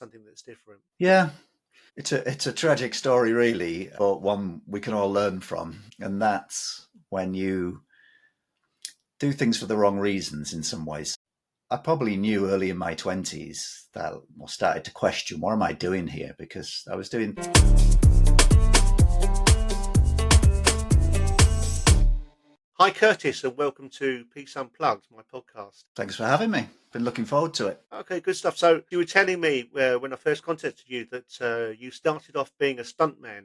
something that's different. Yeah, it's a tragic story, really, but one we can all learn from. And that's when you do things for the wrong reasons in some ways. I probably knew early in my 20s that I started to question, what am I doing here? Because I was doing. Hi, Curtis, and welcome to Peace Unplugged, my podcast. Thanks for having me. Been looking forward to it. Okay, good stuff. So you were telling me when I first contacted you that you started off being a stuntman.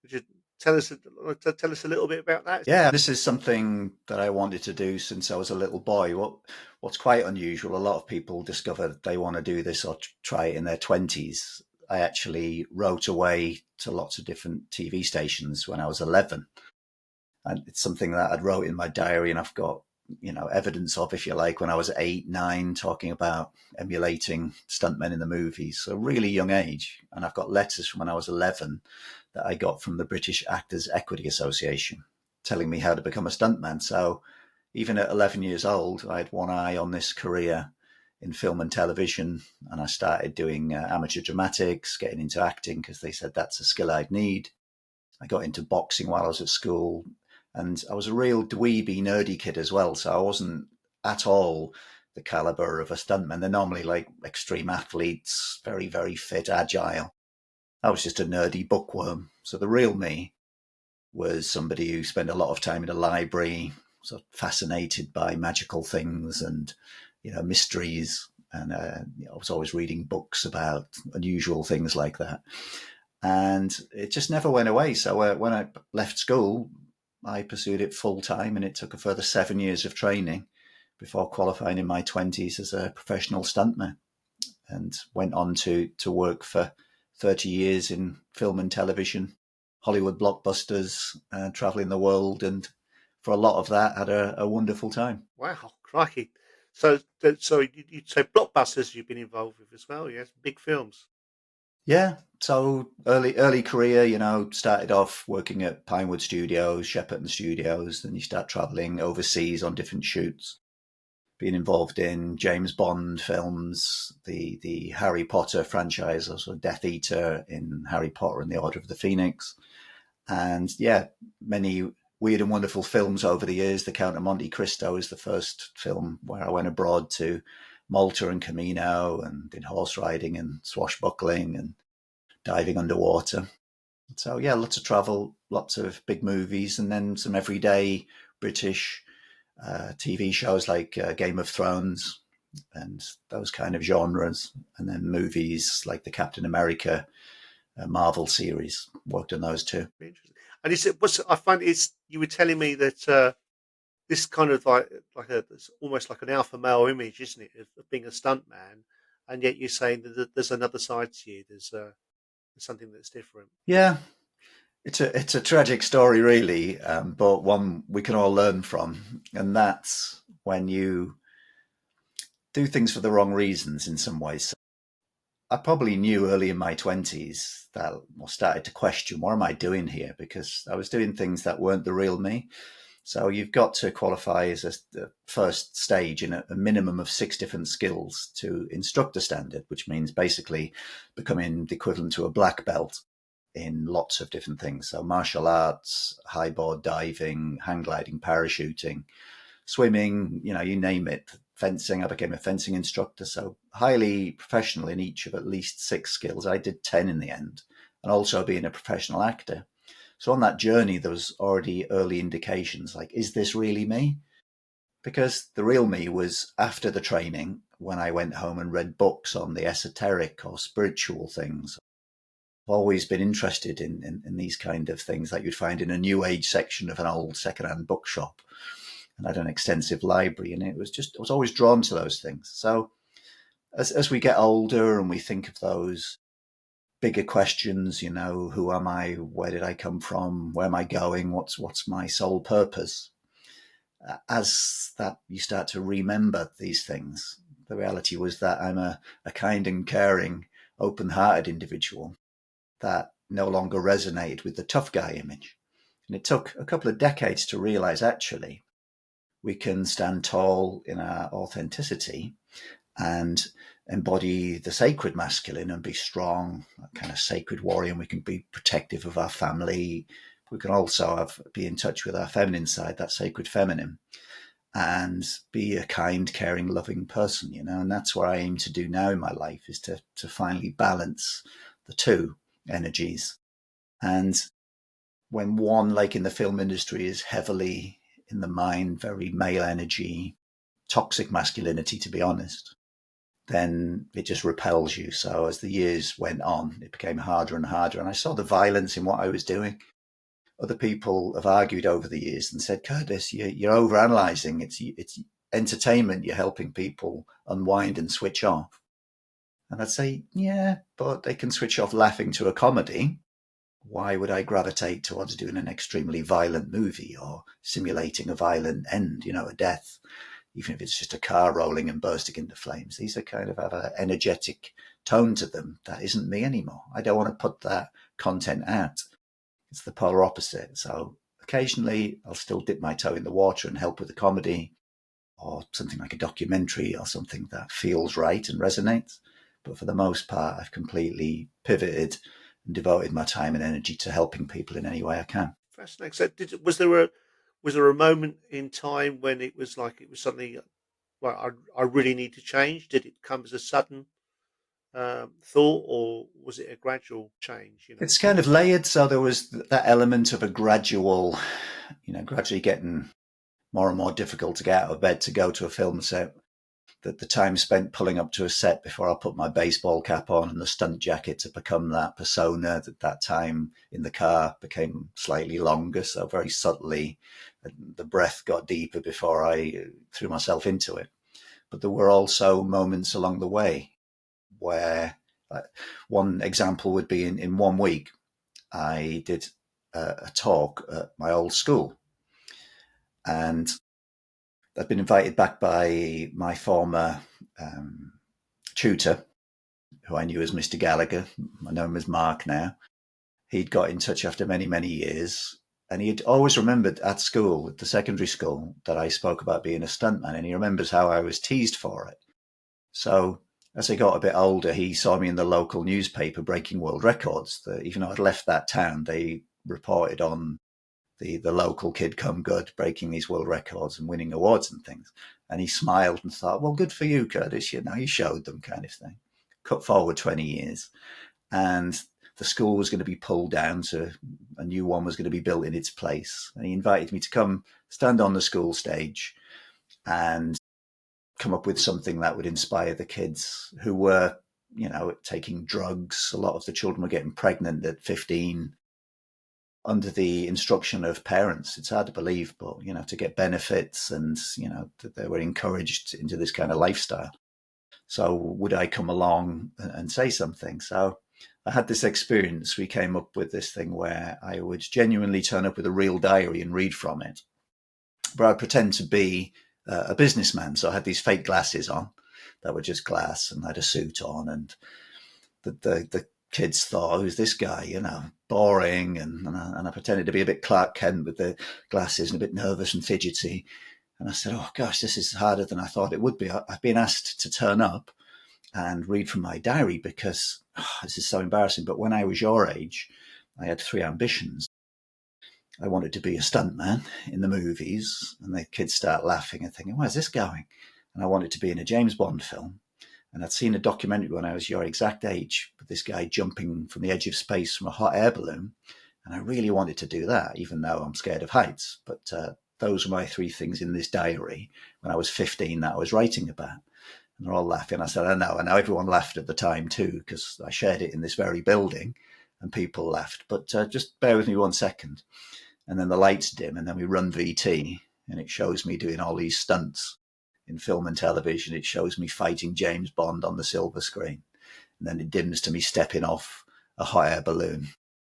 Would you tell us a little bit about that? Yeah, this is something that I wanted to do since I was a little boy. What's quite unusual, a lot of people discover that they want to do this or try it in their 20s. I actually wrote away to lots of different TV stations when I was 11. And it's something that I'd wrote in my diary, and I've got, evidence of, if you like, when I was 8, 9, talking about emulating stuntmen in the movies. So really young age. And I've got letters from when I was 11 that I got from the British Actors Equity Association telling me how to become a stuntman. So even at 11 years old, I had one eye on this career in film and television, and I started doing amateur dramatics, getting into acting because they said that's a skill I'd need. I got into boxing while I was at school, and I was a real dweeby, nerdy kid as well. So I wasn't at all the caliber of a stuntman. They're normally like extreme athletes, very, very fit, agile. I was just a nerdy bookworm. So the real me was somebody who spent a lot of time in a library, sort of fascinated by magical things and, mysteries. And I was always reading books about unusual things like that. And it just never went away. So when I left school, I pursued it full time, and it took a further 7 years of training before qualifying in my 20s as a professional stuntman, and went on to work for 30 years in film and television, Hollywood blockbusters, traveling the world. And for a lot of that, had a wonderful time. Wow, crikey! So you'd say blockbusters you've been involved with as well? Yes, big films. Yeah. So early career, started off working at Pinewood Studios, Shepperton Studios. Then you start traveling overseas on different shoots, being involved in James Bond films, the Harry Potter franchise, also Death Eater in Harry Potter and the Order of the Phoenix. And yeah, many weird and wonderful films over the years. The Count of Monte Cristo is the first film where I went abroad to Malta and Camino, and did horse riding and swashbuckling and diving underwater. So yeah, lots of travel, lots of big movies, and then some everyday British TV shows like Game of Thrones and those kind of genres, and then movies like the Captain America Marvel series. Worked on those too. Interesting. And what's I find is you were telling me that this kind of it's almost like an alpha male image, isn't it, of being a stuntman, and yet you're saying that there's another side to you. There's something that's different. Yeah, it's a tragic story, really, but one we can all learn from, and that's when you do things for the wrong reasons in some ways. I probably knew early in my 20s that I started to question, what am I doing here? Because I was doing things that weren't the real me. So you've got to qualify as the first stage in a minimum of 6 different skills to instructor standard, which means basically becoming the equivalent to a black belt in lots of different things. So martial arts, highboard diving, hang gliding, parachuting, swimming, you name it. Fencing, I became a fencing instructor. So highly professional in each of at least 6 skills. I did 10 in the end, and also being a professional actor. So on that journey, there was already early indications like, is this really me? Because the real me was after the training, when I went home and read books on the esoteric or spiritual things. I've always been interested in these kind of things that you'd find in a new age section of an old secondhand bookshop. And I had an extensive library, and I was always drawn to those things. So as we get older and we think of those bigger questions, who am I? Where did I come from? Where am I going? What's my sole purpose? As that you start to remember these things, the reality was that I'm a kind and caring, open-hearted individual that no longer resonated with the tough guy image. And it took a couple of decades to realize, actually, we can stand tall in our authenticity and embody the sacred masculine and be strong, that kind of sacred warrior, and we can be protective of our family. We can also be in touch with our feminine side, that sacred feminine, and be a kind, caring, loving person, and that's what I aim to do now in my life, is to finally balance the two energies. And when one, like in the film industry, is heavily in the mind, very male energy, toxic masculinity, to be honest, then it just repels you. So as the years went on, it became harder and harder. And I saw the violence in what I was doing. Other people have argued over the years and said, Curtis, you're overanalyzing. It's entertainment. You're helping people unwind and switch off. And I'd say, yeah, but they can switch off laughing to a comedy. Why would I gravitate towards doing an extremely violent movie or simulating a violent end, a death, even if it's just a car rolling and bursting into flames? These are kind of have an energetic tone to them. That isn't me anymore. I don't want to put that content out. It's the polar opposite. So occasionally I'll still dip my toe in the water and help with a comedy or something like a documentary or something that feels right and resonates. But for the most part, I've completely pivoted and devoted my time and energy to helping people in any way I can. Fascinating. So, was there a moment in time when it was something? Well, I really need to change. Did it come as a sudden thought, or was it a gradual change? It's kind of layered. So there was that element of a gradually getting more and more difficult to get out of bed to go to a film set. That the time spent pulling up to a set before I put my baseball cap on and the stunt jacket to become that persona, that time in the car became slightly longer. So very subtly, the breath got deeper before I threw myself into it. But there were also moments along the way where one example would be in 1 week, I did a talk at my old school. And I've been invited back by my former tutor, who I knew as Mr. Gallagher. I know him as Mark now. He'd got in touch after many, many years. And he'd always remembered at school, at the secondary school, that I spoke about being a stuntman. And he remembers how I was teased for it. So as I got a bit older, he saw me in the local newspaper breaking world records. Even though I'd left that town, they reported on the local kid come good, breaking these world records and winning awards and things. And he smiled and thought, well, good for you, Curtis. You showed them, kind of thing. Cut forward 20 years. And the school was going to be pulled down, so a new one was going to be built in its place. And he invited me to come stand on the school stage and come up with something that would inspire the kids who were, taking drugs. A lot of the children were getting pregnant at 15 under the instruction of parents. It's hard to believe, but, to get benefits and, that they were encouraged into this kind of lifestyle. So would I come along and say something? So I had this experience. We came up with this thing where I would genuinely turn up with a real diary and read from it. But I'd pretend to be a businessman. So I had these fake glasses on that were just glass, and I had a suit on, and the kids thought, who's this guy, boring. And I pretended to be a bit Clark Kent with the glasses and a bit nervous and fidgety. And I said, oh gosh, this is harder than I thought it would be. I've been asked to turn up and read from my diary because this is so embarrassing. But when I was your age, I had 3 ambitions. I wanted to be a stuntman in the movies, and the kids start laughing and thinking, where's this going? And I wanted to be in a James Bond film. And I'd seen a documentary when I was your exact age with this guy jumping from the edge of space from a hot air balloon. And I really wanted to do that, even though I'm scared of heights. But those were my 3 things in this diary when I was 15 that I was writing about. And they're all laughing. I said, I know. And now everyone laughed at the time too, because I shared it in this very building and people laughed. But just bear with me 1 second. And then the lights dim, and then we run VT, and it shows me doing all these stunts in film and television. It shows me fighting James Bond on the silver screen. And then it dims to me stepping off a hot air balloon,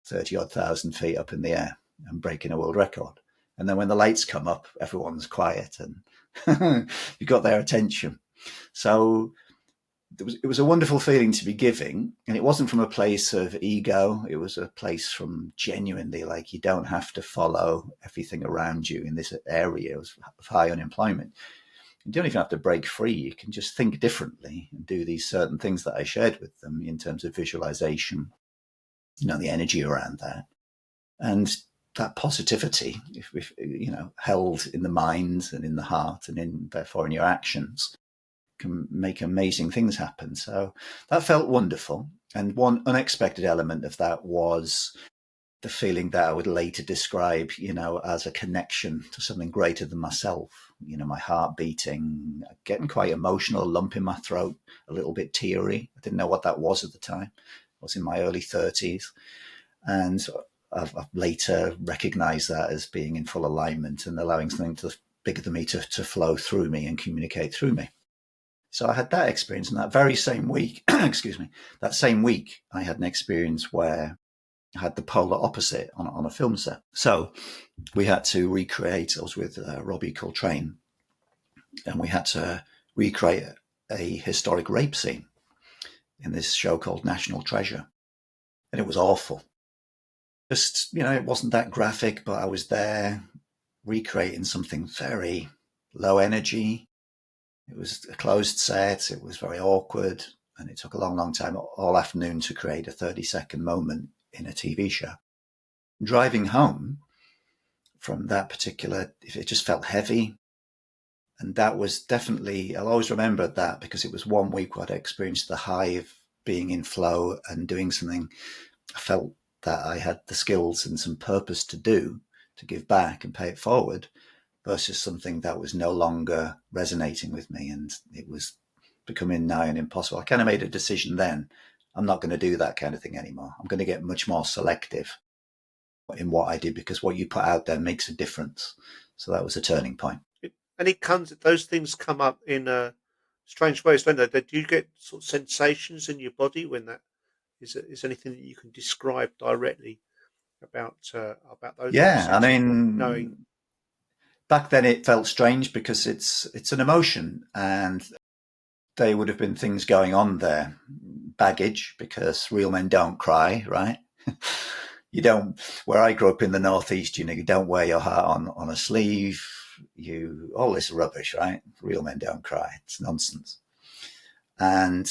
30-odd thousand feet up in the air, and breaking a world record. And then when the lights come up, everyone's quiet, and you got their attention. So it was a wonderful feeling to be giving, and it wasn't from a place of ego. It was a place from genuinely, like, you don't have to follow everything around you in this area of high unemployment. You don't even have to break free. You can just think differently and do these certain things that I shared with them in terms of visualization, the energy around that. And that positivity, if held in the mind and in the heart and therefore in your actions, can make amazing things happen. So that felt wonderful. And one unexpected element of that was the feeling that I would later describe, as a connection to something greater than myself. My heart beating, getting quite emotional, a lump in my throat, a little bit teary. I didn't know what that was at the time. I was in my early 30s. And I've later recognized that as being in full alignment and allowing something bigger than me to flow through me and communicate through me. So I had that experience, and that very same week, that same week, I had an experience where I had the polar opposite on a film set. So we had to recreate, I was with Robbie Coltrane, and we had to recreate a historic rape scene in this show called National Treasure. And it was awful. Just, it wasn't that graphic, but I was there recreating something very low energy. It was a closed set. It was very awkward. And it took a long, long time, all afternoon, to create a 30-second moment in a TV show. Driving home from that particular, it just felt heavy. And that was definitely, I'll always remember that, because it was 1 week where I'd experienced the high of being in flow and doing something I felt that I had the skills and some purpose to do, to give back and pay it forward, versus something that was no longer resonating with me. And it was becoming nigh and impossible. I kind of made a decision then. I'm not going to do that kind of thing anymore. I'm going to get much more selective in what I did, because what you put out there makes a difference. So that was a turning point. Those things come up in strange ways, don't they? Do you get sort of sensations in your body when that is anything that you can describe directly about those Yeah, I things? Knowing, mean, back then it felt strange because it's an emotion, and there would have been things going on there, baggage, because real men don't cry, right? You don't. Where I grew up in the Northeast, you don't wear your heart on a sleeve. All this rubbish, right? Real men don't cry. It's nonsense. And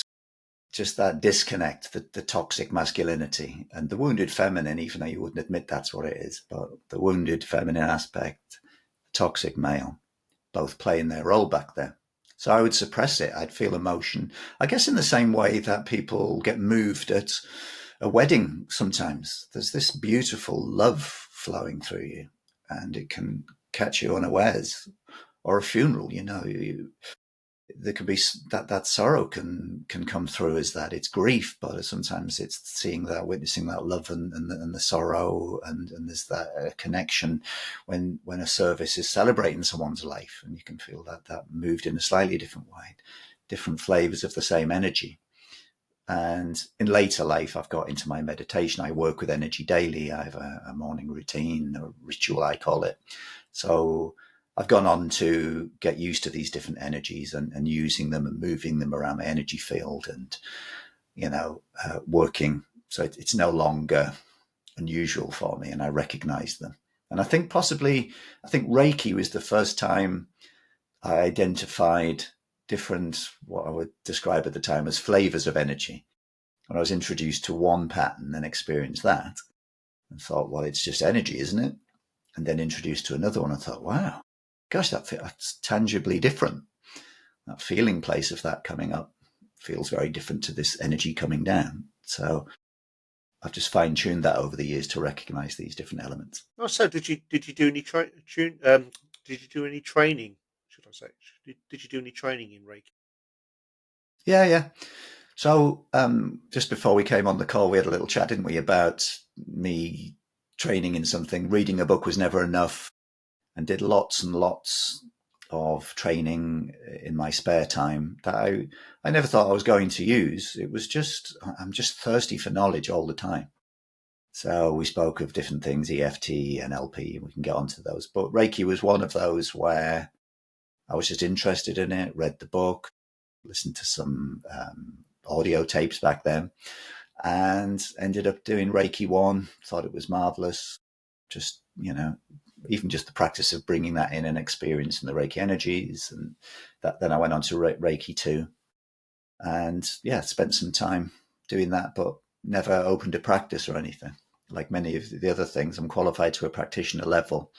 just that disconnect, the toxic masculinity and the wounded feminine, even though you wouldn't admit that's what it is, but the wounded feminine aspect, the toxic male, both playing their role back there. So I would suppress it. I'd feel emotion, I guess, in the same way that people get moved at a wedding sometimes. There's this beautiful love flowing through you, and it can catch you unawares. Or a funeral, there could be that sorrow can come through as that. It's grief, but sometimes it's seeing that, witnessing that love and the sorrow, and there's that connection when a service is celebrating someone's life, and you can feel that moved in a slightly different way, different flavors of the same energy. And in later life, I've got into my meditation. I work with energy daily. I have a morning routine, a ritual, I call it. So I've gone on to get used to these different energies and using them and moving them around my energy field and, working. So it's no longer unusual for me, and I recognize them. And I think Reiki was the first time I identified different, what I would describe at the time as flavors of energy. When I was introduced to one pattern and experienced that and thought, well, it's just energy, isn't it? And then introduced to another one and thought, wow, gosh, that's tangibly different. That feeling place of that coming up feels very different to this energy coming down. So I've just fine-tuned that over the years to recognize these different elements. also, did you do any did you do any training? Should I say? Did you do any training in Reiki? Yeah. So just before we came on the call, we had a little chat, didn't we, about me training in something. Reading a book was never enough, and did lots and lots of training in my spare time that I never thought I was going to use. It was just, I'm just thirsty for knowledge all the time. So we spoke of different things, EFT, NLP, we can get onto those. But Reiki was one of those where I was just interested in it, read the book, listened to some audio tapes back then, and ended up doing Reiki 1, thought it was marvelous. Just, even just the practice of bringing that in and experiencing the Reiki energies. And that, then I went on to Reiki 2. And yeah, spent some time doing that, but never opened a practice or anything. Like many of the other things, I'm qualified to a practitioner level.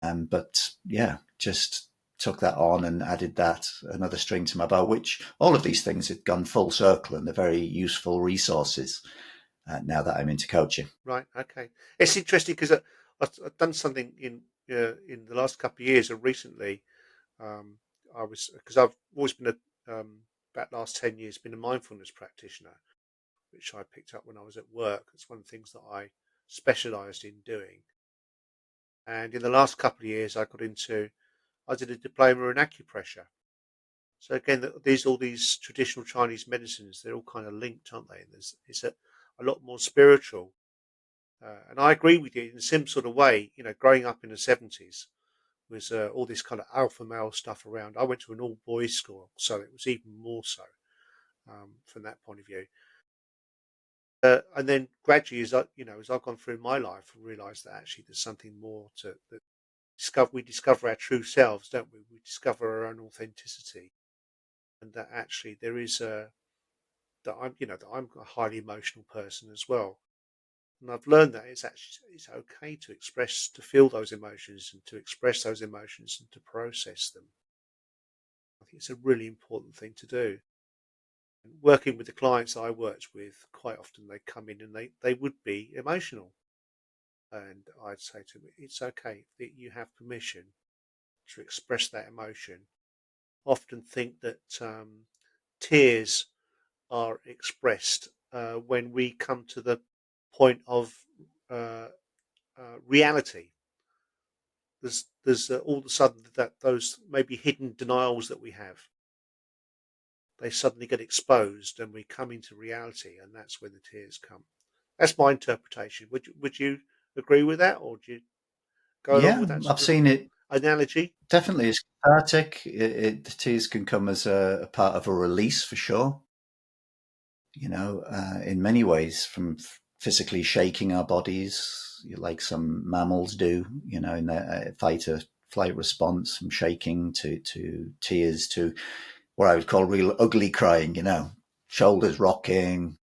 But yeah, just took that on and added that another string to my bow, which all of these things have gone full circle and they're very useful resources now that I'm into coaching. Right. Okay. It's interesting because I've done something in the last couple of years, or recently. Um, I was because I've always been about the last 10 years been a mindfulness practitioner, which I picked up when I was at work. It's one of the things that I specialised in doing. And in the last couple of years, I did a diploma in acupressure. So again, all these traditional Chinese medicines, they're all kind of linked, aren't they? And it's a lot more spiritual. And I agree with you in some sort of way. Growing up in the 70s was all this kind of alpha male stuff around. I went to an all boys school, so it was even more so from that point of view. And then gradually, as I've gone through my life, I realised that actually there's something more to that. We discover our true selves, don't we? We discover our own authenticity, and that actually there is that I'm a highly emotional person as well. And I've learned that it's okay to feel those emotions and to express those emotions and to process them. I think it's a really important thing to do. And working with the clients I worked with, quite often they come in and they would be emotional. And I'd say to them, it's okay that you have permission to express that emotion. Often think that tears are expressed when we come to the point of uh, reality. There's all of a sudden that those maybe hidden denials that we have, they suddenly get exposed and we come into reality, and that's when the tears come. That's my interpretation. Would you agree with that, or do you go along Yeah, with that I've sort of seen it. analogy? Definitely is cathartic. The tears can come as a part of a release for sure. In many ways, from physically shaking our bodies, like some mammals do, in their fight or flight response, from shaking to tears to what I would call real ugly crying, shoulders rocking,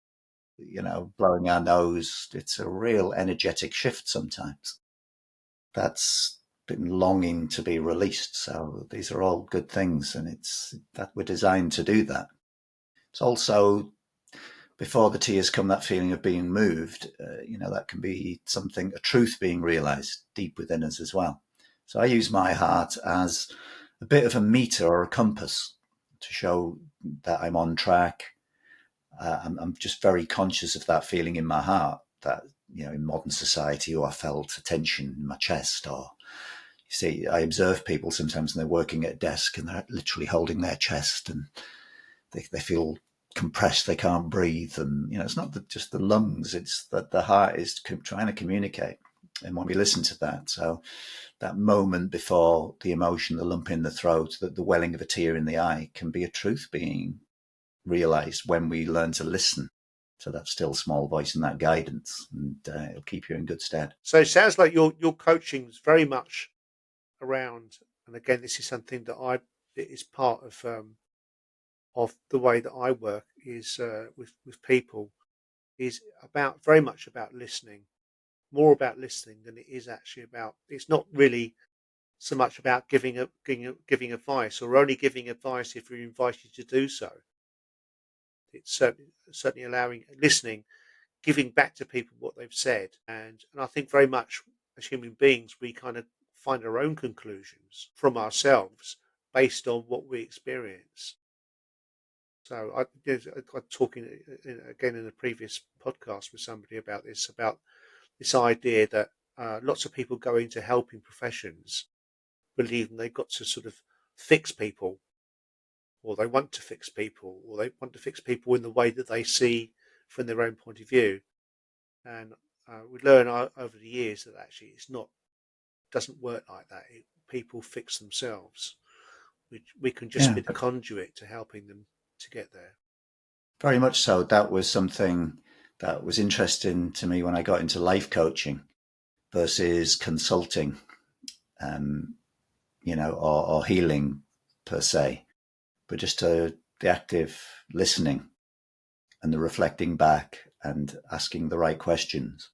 blowing our nose. It's a real energetic shift sometimes. That's been longing to be released. So these are all good things, and it's that we're designed to do that. It's also before the tears come, that feeling of being moved, that can be something, a truth being realized deep within us as well. So I use my heart as a bit of a meter or a compass to show that I'm on track. I'm just very conscious of that feeling in my heart that, in modern society, I felt a tension in my chest, or you see, I observe people sometimes and they're working at a desk and they're literally holding their chest and they feel compressed, they can't breathe. And, it's not just the lungs, it's that the heart is trying to communicate. And when we listen to that, so that moment before the emotion, the lump in the throat, the welling of a tear in the eye can be a truth being realized when we learn to listen to that still small voice and that guidance, and it'll keep you in good stead. So it sounds like your coaching is very much around, and again, this is something that it is part of the way that I work is with people is about very much about listening, more about listening than it is actually about. It's not really so much about giving advice, or only giving advice if you're invited to do so. It's certainly allowing listening, giving back to people what they've said, and I think very much as human beings we kind of find our own conclusions from ourselves based on what we experience. So I talking again in a previous podcast with somebody about this idea that lots of people go into helping professions believing they've got to sort of fix people, or they want to fix people, or they want to fix people in the way that they see from their own point of view. And we learn over the years that actually it's not doesn't work like that. People fix themselves. We can just Yeah, be the conduit to helping them to get there. very much so. That was something that was interesting to me when I got into life coaching versus consulting. or healing per se, but just the active listening and the reflecting back and asking the right questions.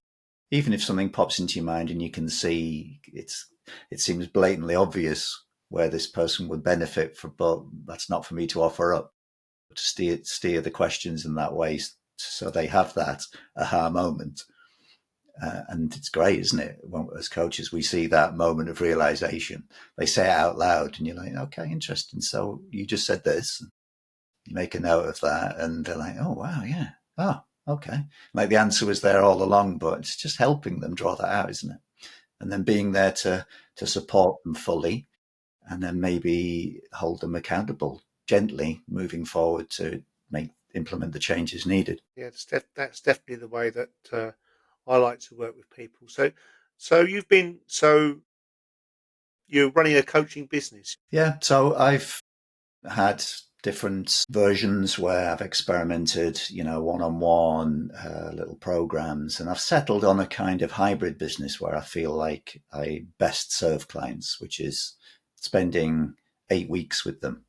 Even if something pops into your mind and you can see it seems blatantly obvious where this person would benefit from, but that's not for me to offer up. To steer the questions in that way so they have that aha moment. And it's great, isn't it? When, as coaches, we see that moment of realization. They say it out loud, and you're like, okay, interesting. So you just said this. You make a note of that, and they're like, oh, wow, yeah. Oh, okay. Like the answer was there all along, but it's just helping them draw that out, isn't it? And then being there to support them fully, and then maybe hold them accountable gently moving forward to implement the changes needed. Yeah, that's definitely the way that I like to work with people. So you're running a coaching business. Yeah, so I've had different versions where I've experimented, one-on-one little programs, and I've settled on a kind of hybrid business where I feel like I best serve clients, which is spending 8 weeks with them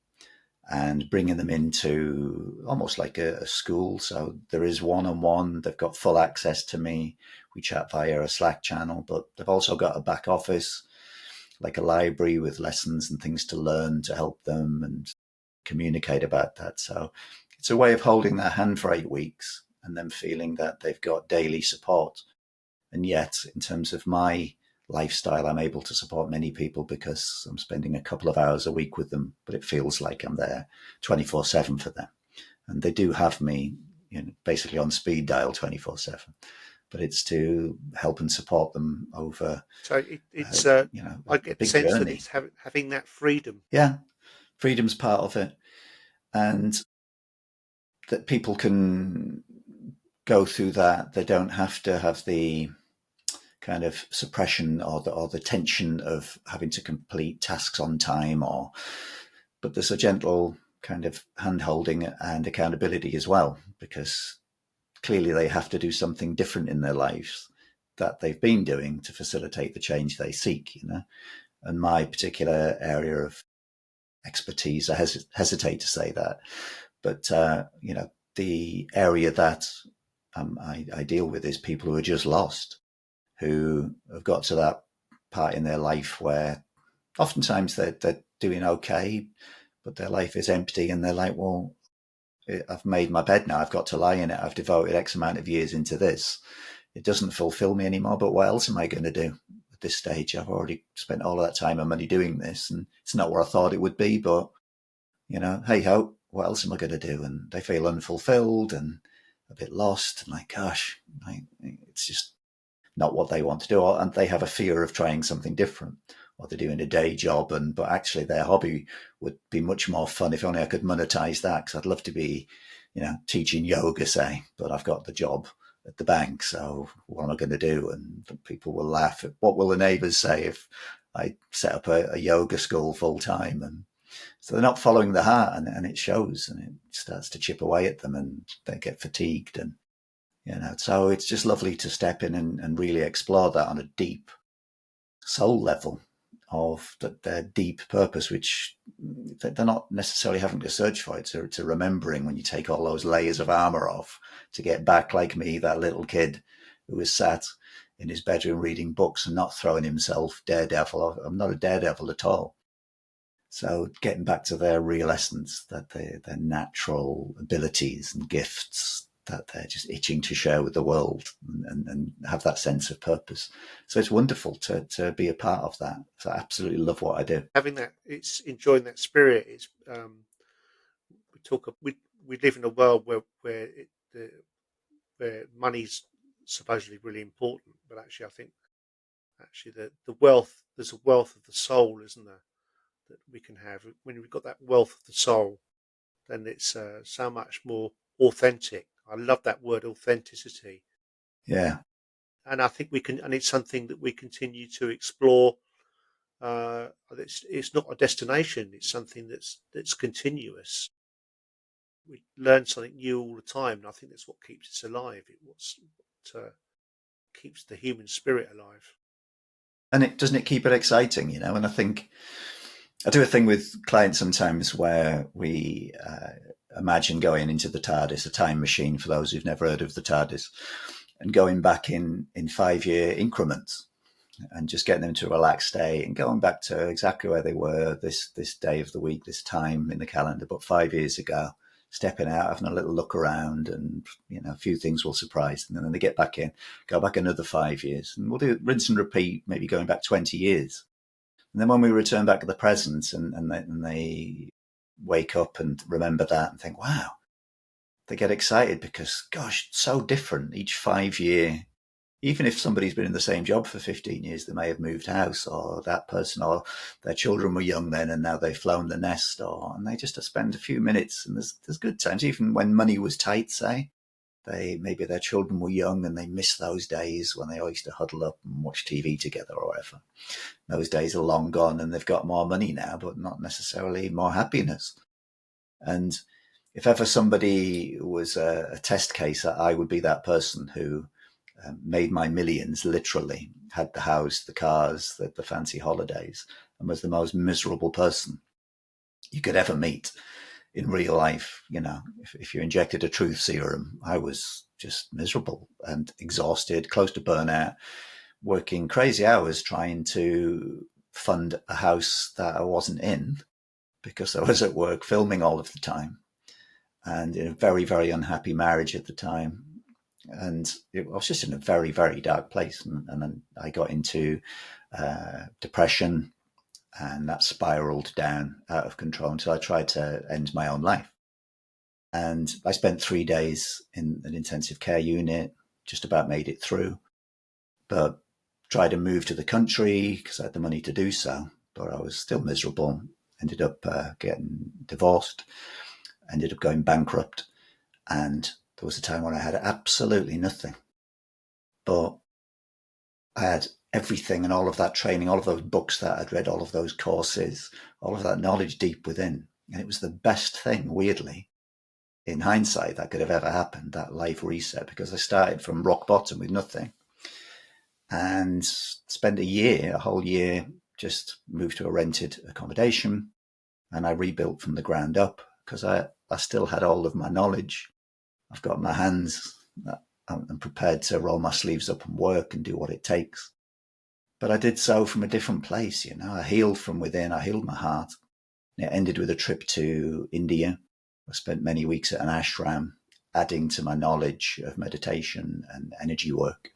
and bringing them into almost like a school. So there is one-on-one. They've got full access to me. We chat via a Slack channel, but they've also got a back office, like a library with lessons and things to learn to help them and communicate about that. So it's a way of holding their hand for 8 weeks and then feeling that they've got daily support. And yet, in terms of my lifestyle, I'm able to support many people because I'm spending a couple of hours a week with them, but it feels like I'm there 24/7 for them. And they do have me, basically on speed dial 24/7. But it's to help and support them over, So it's I a get the big sense that journey. it's having that freedom. Yeah, freedom's part of it, and that people can go through that. They don't have to have the kind of suppression or the tension of having to complete tasks on time, but there's a gentle kind of hand holding and accountability as well, because clearly they have to do something different in their lives that they've been doing to facilitate the change they seek, And my particular area of expertise, I hesitate to say that, but the area that I deal with is people who are just lost, who have got to that part in their life where oftentimes they're doing okay, but their life is empty, and they're like, well, I've made my bed now. I've got to lie in it. I've devoted X amount of years into this. It doesn't fulfill me anymore. But what else am I going to do at this stage? I've already spent all of that time and money doing this, and it's not what I thought it would be. But hey ho, what else am I going to do? And they feel unfulfilled and a bit lost. And like, gosh, it's just not what they want to do, and they have a fear of trying something different, or they're doing a day job, but actually their hobby would be much more fun if only I could monetize that, because I'd love to be, teaching yoga, say, but I've got the job at the bank, so what am I going to do? And people will laugh at what will the neighbors say if I set up a yoga school full time. And so they're not following the heart, and it shows, and it starts to chip away at them, and they get fatigued. And so it's just lovely to step in and really explore that on a deep soul level of their deep purpose, which they're not necessarily having to search for. It's a remembering when you take all those layers of armor off to get back, like me, that little kid who was sat in his bedroom reading books and not throwing himself daredevil. I'm not a daredevil at all. So getting back to their real essence, that their natural abilities and gifts that they're just itching to share with the world, and have that sense of purpose. So it's wonderful to be a part of that. So I absolutely love what I do. Having that, it's enjoying that spirit. It's we live in a world where money's supposedly really important, but actually I think actually the wealth there's a wealth of the soul, isn't there, that we can have when we've got that wealth of the soul. Then it's so much more authentic. I love that word, authenticity, Yeah, and I think we can, and it's something that we continue to explore. It's not a destination; it's something that's continuous. We learn something new all the time, and I think that's what keeps us alive. What keeps the human spirit alive. And it doesn't it keep it exciting, you know? And I think I do a thing with clients sometimes where we imagine going into the TARDIS, a time machine for those who've never heard of the TARDIS, and going back in 5 year increments and just getting them to a relaxed state and going back to exactly where they were this day of the week, this time in the calendar, but 5 years ago, stepping out, having a little look around, and you know, a few things will surprise them. And then they get back in, go back another 5 years, and we'll do rinse and repeat, maybe going back 20 years. And then when we return back to the present and they wake up and remember that and think, wow, they get excited because, gosh, it's so different each 5 year. Even if somebody's been in the same job for 15 years, they may have moved house, or that person or their children were young then and now they've flown the nest, and they just spend a few minutes. And there's good times, even when money was tight, say, maybe their children were young and they miss those days when they used to huddle up and watch TV together or whatever. Those days are long gone and they've got more money now, but not necessarily more happiness. And if ever somebody was a test case, I would be that person who made my millions, literally, had the house, the cars, the fancy holidays, and was the most miserable person you could ever meet in real life. You know, if you injected a truth serum, I was just miserable and exhausted, close to burnout, working crazy hours trying to fund a house that I wasn't in because I was at work filming all of the time, and in a very, very unhappy marriage at the time. And I was just in a very, very dark place. And then I got into depression, and that spiraled down out of control until I tried to end my own life. And I spent 3 days in an intensive care unit, just about made it through, but tried to move to the country because I had the money to do so. But I was still miserable, ended up getting divorced, ended up going bankrupt. And there was a time when I had absolutely nothing. But I had everything and all of that training, all of those books that I'd read, all of those courses, all of that knowledge deep within. And it was the best thing, weirdly, in hindsight, that could have ever happened, that life reset, because I started from rock bottom with nothing and spent a whole year, just moved to a rented accommodation, and I rebuilt from the ground up because I still had all of my knowledge. I've got my hands. I'm prepared to roll my sleeves up and work and do what it takes. But I did so from a different place, you know. I healed from within. I healed my heart. It ended with a trip to India. I spent many weeks at an ashram, adding to my knowledge of meditation and energy work.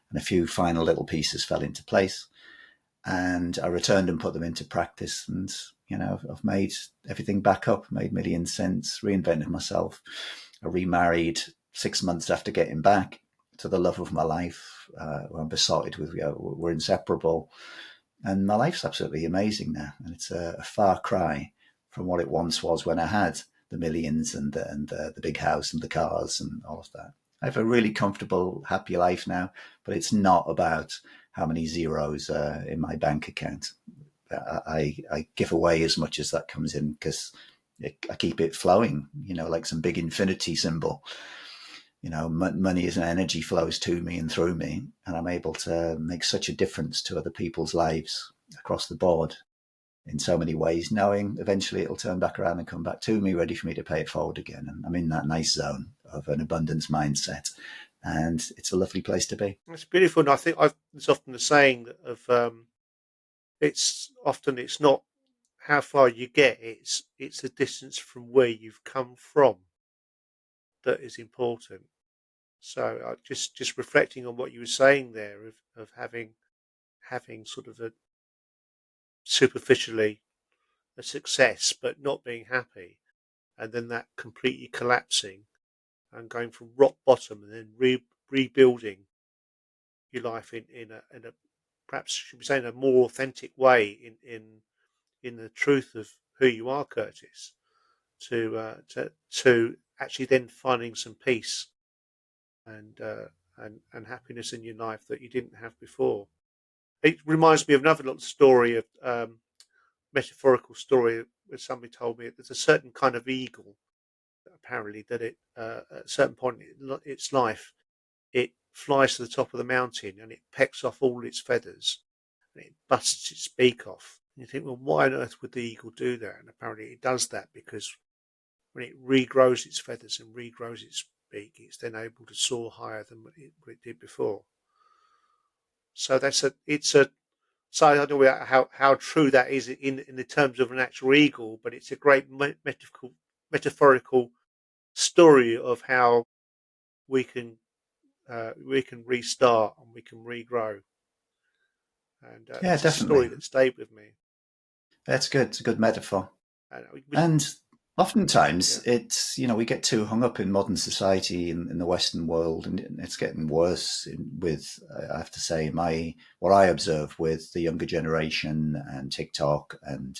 And a few final little pieces fell into place. And I returned and put them into practice. And, you know, I've made everything back up, made millions since, reinvented myself. I remarried 6 months after getting back to the love of my life. I'm besotted with, we're inseparable. And my life's absolutely amazing now. And it's a far cry from what it once was when I had the millions and the big house and the cars and all of that. I have a really comfortable, happy life now, but it's not about how many zeros in my bank account. I give away as much as that comes in because I keep it flowing, you know, like some big infinity symbol. You know, money as an energy flows to me and through me, and I'm able to make such a difference to other people's lives across the board in so many ways, knowing eventually it'll turn back around and come back to me, ready for me to pay it forward again. And I'm in that nice zone of an abundance mindset, and it's a lovely place to be. It's beautiful, and I think there's often the saying of it's not how far you get; it's the distance from where you've come from that is important. So just reflecting on what you were saying there of having sort of a superficially a success, but not being happy, and then that completely collapsing and going from rock bottom and then rebuilding your life in a perhaps should be saying a more authentic way in the truth of who you are, Curtis, to actually then finding some peace and and happiness in your life that you didn't have before. It reminds me of another little story of metaphorical story where somebody told me there's a certain kind of eagle apparently that it at a certain point in its life it flies to the top of the mountain and it pecks off all its feathers and it busts its beak off. And you think, well, why on earth would the eagle do that? And apparently it does that because when it regrows its feathers and regrows its beak, it's then able to soar higher than what it did before. So so I don't know how true that is in the terms of an actual eagle, but it's a great metaphorical story of how we can we can restart and we can regrow, and Yeah, it's a story definitely. that stayed with me. That's good. It's a good metaphor. And And oftentimes yeah, it's, we get too hung up in modern society in the Western world, and it's getting worse with, I have to say, what I observe with the younger generation and TikTok and,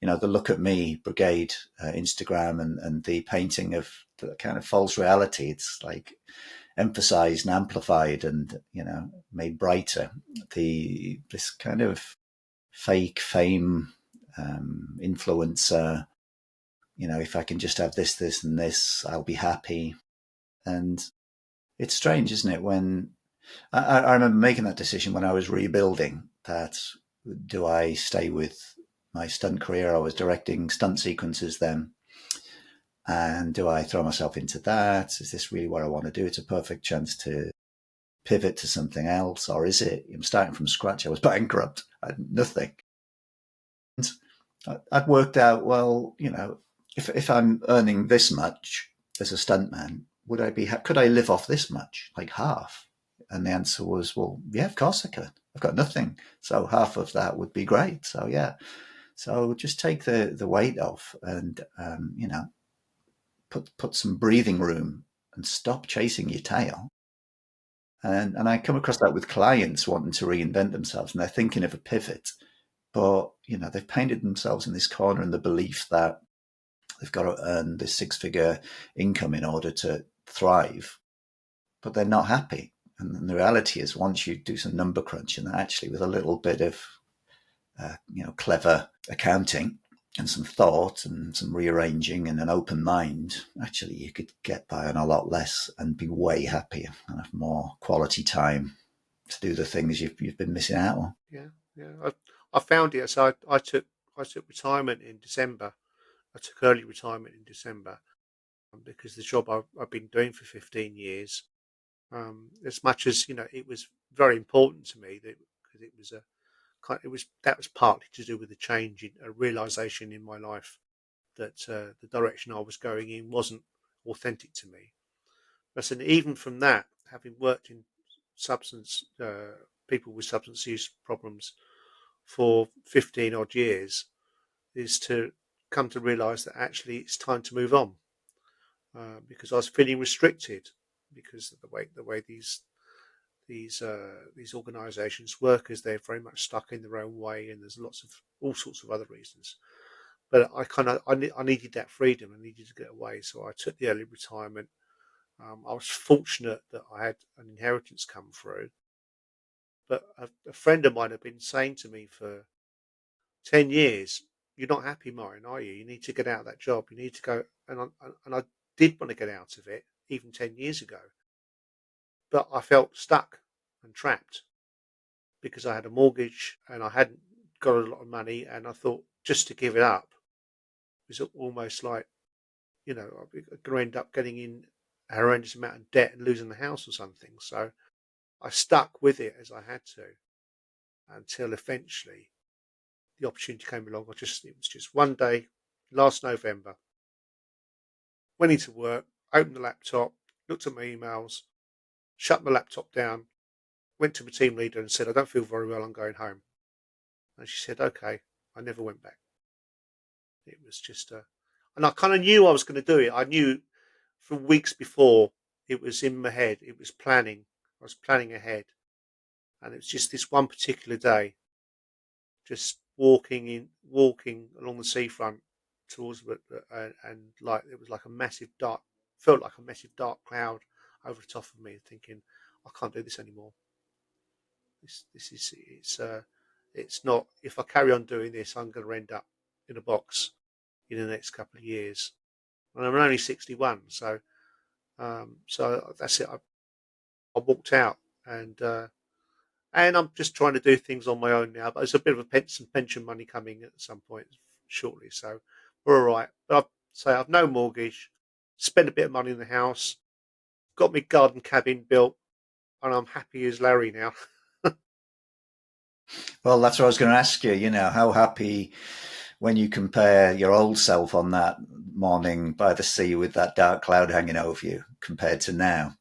the Look at Me brigade, Instagram, and the painting of the kind of false reality. It's like emphasized and amplified and, made brighter. This kind of fake fame, influencer, if I can just have this, this, and this, I'll be happy. And it's strange, isn't it? When I remember making that decision when I was rebuilding that, do I stay with my stunt career? I was directing stunt sequences then. And do I throw myself into that? Is this really what I want to do? It's a perfect chance to pivot to something else. Or is it, I'm starting from scratch. I was bankrupt. I had nothing. And I'd worked out, well, if I'm earning this much as a stuntman, could I live off this much, like half? And the answer was, well, yeah, of course I could. I've got nothing, so half of that would be great. So yeah, so just take the weight off, and put some breathing room, and stop chasing your tail. And I come across that with clients wanting to reinvent themselves, and they're thinking of a pivot, but they've painted themselves in this corner in the belief that they've got to earn this six-figure income in order to thrive, but they're not happy. And the reality is, once you do some number crunching, actually, with a little bit of clever accounting and some thought and some rearranging and an open mind, actually, you could get by on a lot less and be way happier and have more quality time to do the things you've been missing out on. yeah, yeah. I found it. So I took retirement in December. I took early retirement in December because the job I've been doing for 15 years, as much as it was very important to me that because it was that was partly to do with the change in a realization in my life that the direction I was going in wasn't authentic to me. But even from that, having worked in substance people with substance use problems for 15 odd years, is to come to realize that actually it's time to move on because I was feeling restricted because of the way these organisations work, as they're very much stuck in their own way, and there's lots of all sorts of other reasons. But I needed that freedom. I needed to get away, so I took the early retirement. I was fortunate that I had an inheritance come through, but a friend of mine had been saying to me for 10 years, "You're not happy, Martin, are you? You need to get out of that job. You need to go." And I did want to get out of it even 10 years ago, but I felt stuck and trapped because I had a mortgage and I hadn't got a lot of money, and I thought just to give it up was almost like I'm going to end up getting in a horrendous amount of debt and losing the house or something. So I stuck with it as I had to until eventually the opportunity came along. It was just one day last November. Went into work, opened the laptop, looked at my emails, shut my laptop down, went to my team leader and said, "I don't feel very well. I'm going home." And she said, "Okay." I never went back. It was and I kind of knew I was going to do it. I knew for weeks before. It was in my head. It was planning. I was planning ahead, and it was just this one particular day, just walking along the seafront towards and like it was like a massive dark, felt like a massive dark cloud over the top of me, thinking, "I can't do this anymore. This is it's not. If I carry on doing this, I'm going to end up in a box in the next couple of years." And I'm only 61, so that's it. I walked out, and and I'm just trying to do things on my own now. But there's a bit of some pension money coming at some point shortly, so we're all right. But I've no mortgage, spent a bit of money in the house, got my garden cabin built, and I'm happy as Larry now. Well, that's what I was going to ask you. How happy when you compare your old self on that morning by the sea with that dark cloud hanging over you compared to now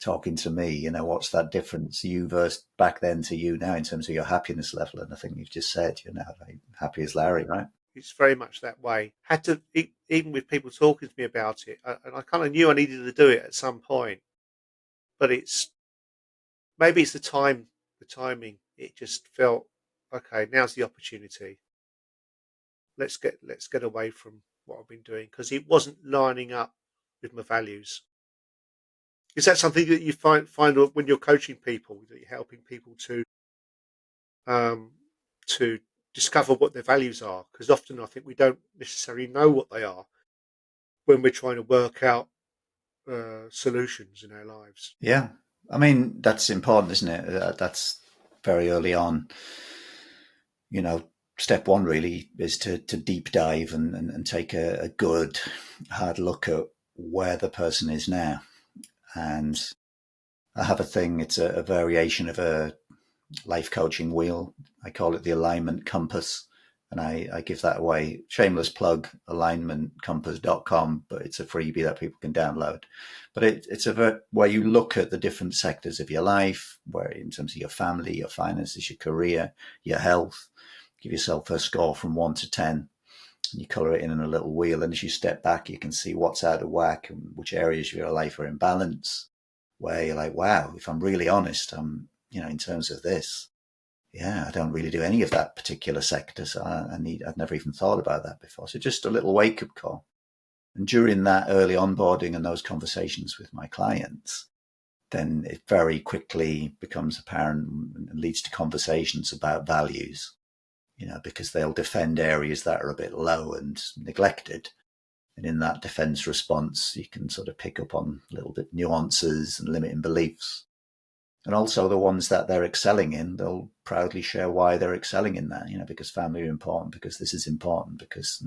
talking to me, what's that difference, you versus back then to you now in terms of your happiness level? And I think you've just said you're now like happy as Larry, right? It's very much that way. Had to, even with people talking to me about it, and I kind of knew I needed to do it at some point, but maybe it's the timing. It just felt okay. Now's the opportunity. Let's get away from what I've been doing because it wasn't lining up with my values. Is that something that you find when you're coaching people, that you're helping people um, to discover what their values are? Because often I think we don't necessarily know what they are when we're trying to work out solutions in our lives. Yeah. I mean, that's important, isn't it? That's very early on. Step one really is to deep dive and take a good hard look at where the person is now. And I have a thing, it's a variation of a life coaching wheel. I call it the alignment compass. And I give that away. Shameless plug, alignmentcompass.com, but it's a freebie that people can download. But it's where you look at the different sectors of your life, where in terms of your family, your finances, your career, your health. Give yourself a score from 1 to 10. And you color it in a little wheel. And as you step back, you can see what's out of whack and which areas of your life are in balance, where you're like, wow, if I'm really honest, in terms of this, I don't really do any of that particular sector. So I've never even thought about that before. So just a little wake up call. And during that early onboarding and those conversations with my clients, then it very quickly becomes apparent and leads to conversations about values, because they'll defend areas that are a bit low and neglected. And in that defense response, you can sort of pick up on little bit nuances and limiting beliefs. And also the ones that they're excelling in, they'll proudly share why they're excelling in that, because family are important, because this is important, because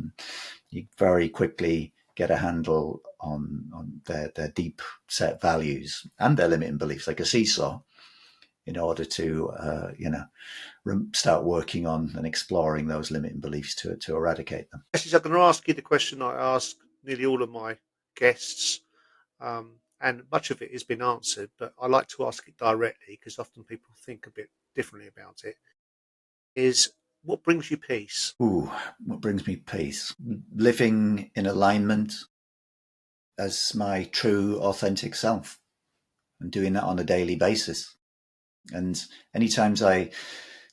you very quickly get a handle on their deep set values and their limiting beliefs, like a seesaw, in order to, start working on and exploring those limiting beliefs to eradicate them. I'm going to ask you the question I ask nearly all of my guests. And much of it has been answered, but I like to ask it directly because often people think a bit differently about it. Is what brings you peace? Ooh, what brings me peace? Living in alignment as my true, authentic self and doing that on a daily basis. And any times I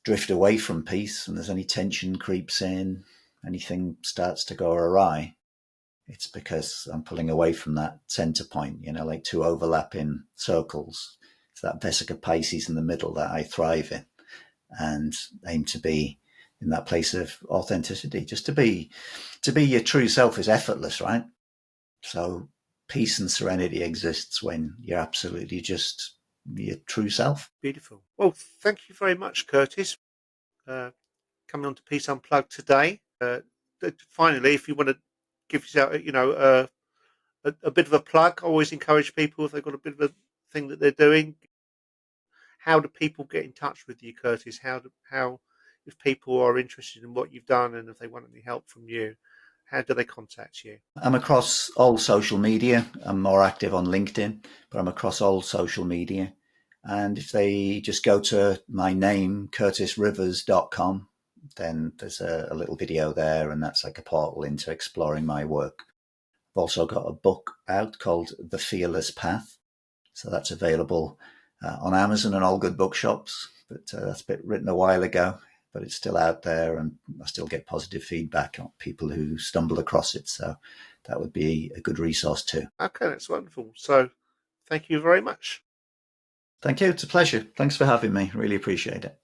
drift away from peace and there's any tension creeps in, anything starts to go awry, it's because I'm pulling away from that center point, like two overlapping circles. It's that Vesica Pisces in the middle that I thrive in and aim to be in that place of authenticity. Just to be your true self is effortless, right? So peace and serenity exists when you're absolutely just your true self. Beautiful. Well, thank you very much, Curtis, coming on to Peace Unplugged today. Finally, if you want to give yourself, a bit of a plug, I always encourage people if they've got a bit of a thing that they're doing. How do people get in touch with you, Curtis? How if people are interested in what you've done and if they want any help from you, how do they contact you? I'm across all social media. I'm more active on LinkedIn, but I'm across all social media. And if they just go to my name, curtisrivers.com, then there's a little video there, and that's like a portal into exploring my work. I've also got a book out called The Fearless Path. So that's available on Amazon and all good bookshops. But that's been written a while ago, but it's still out there, and I still get positive feedback on people who stumble across it. So that would be a good resource too. Okay, that's wonderful. So thank you very much. Thank you. It's a pleasure. Thanks for having me. Really appreciate it.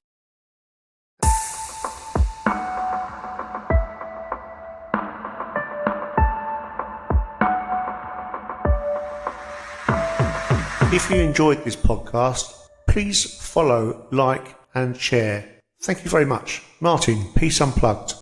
If you enjoyed this podcast, please follow, like, and share. Thank you very much. Martin, Peace Unplugged.